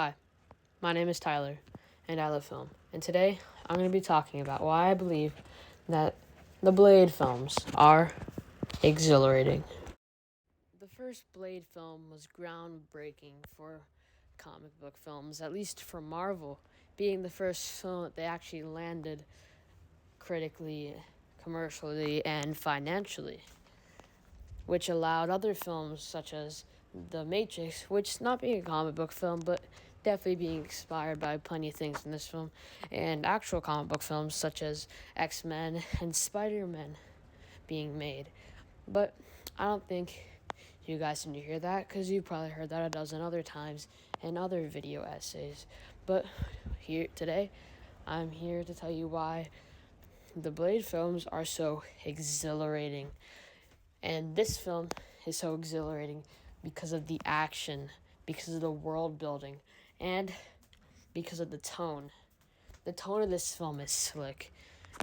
Hi, my name is Tyler, and I love film. And today, I'm going to be talking about why I believe that the Blade films are exhilarating. The first Blade film was groundbreaking for comic book films, at least for Marvel, being the first film that they actually landed critically, commercially, and financially, which allowed other films such as The Matrix, which not being a comic book film, but definitely being inspired by plenty of things in this film, and actual comic book films such as X-Men and Spider-Man being made. But I don't think you guys need to hear that, because you probably heard that a dozen other times in other video essays. But here today, I'm here to tell you why the Blade films are so exhilarating. And this film is so exhilarating because of the action, because of the world building, and because of the tone. The tone of this film is slick.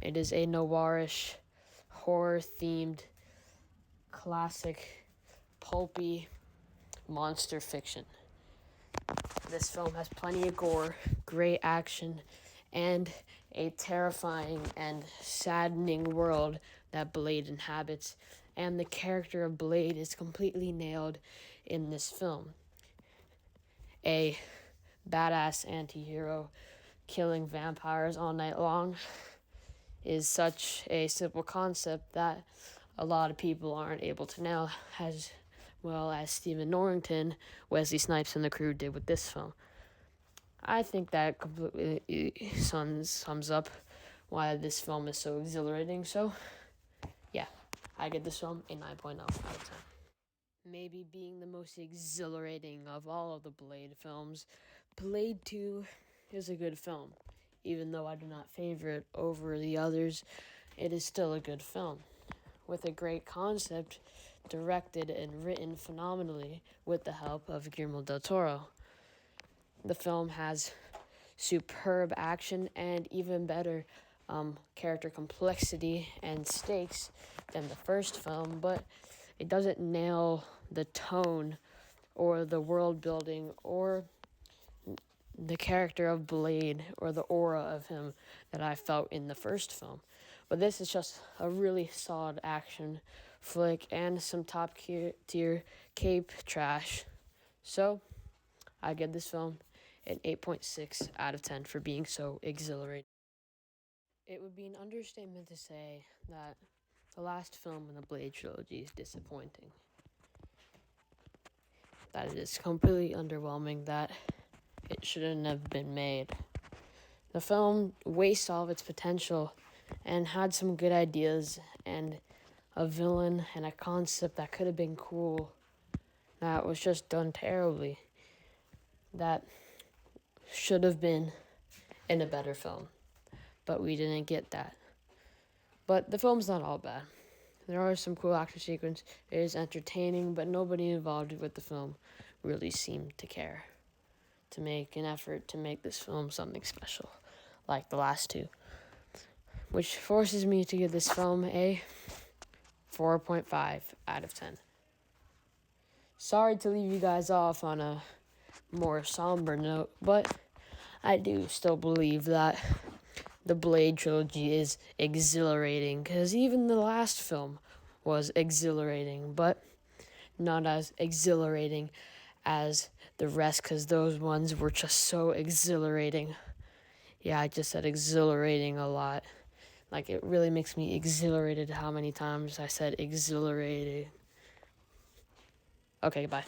It is a noirish, horror-themed, classic, pulpy monster fiction. This film has plenty of gore, great action, and a terrifying and saddening world that Blade inhabits, and the character of Blade is completely nailed in this film. A badass anti-hero killing vampires all night long is such a simple concept that a lot of people aren't able to nail, as well as Stephen Norrington, Wesley Snipes, and the crew did with this film. I think that completely sums up why this film is so exhilarating. So, yeah, I give this film a 9.0 out of 10. Maybe being the most exhilarating of all of the Blade films, Blade 2 is a good film. Even though I do not favor it over the others, it is still a good film, with a great concept, directed and written phenomenally with the help of Guillermo del Toro. The film has superb action and even better character complexity and stakes than the first film, but it doesn't nail the tone or the world building or the character of Blade or the aura of him that I felt in the first film. But this is just a really solid action flick and some top tier cape trash. So I give this film an 8.6 out of 10 for being so exhilarating. It would be an understatement to say that the last film in the Blade trilogy is disappointing. That it is completely underwhelming, that it shouldn't have been made. The film wastes all of its potential and had some good ideas and a villain and a concept that could have been cool that was just done terribly. That should have been in a better film, but we didn't get that. But the film's not all bad. There are some cool action sequences. It is entertaining, but nobody involved with the film really seemed to care to make an effort to make this film something special, like the last two, which forces me to give this film a 4.5 out of 10. Sorry to leave you guys off on a more somber note, but I do still believe that the Blade trilogy is exhilarating, because even the last film was exhilarating, but not as exhilarating as the rest, because those ones were just so exhilarating. Yeah, I just said exhilarating a lot. Like, it really makes me exhilarated how many times I said exhilarated. Okay, bye.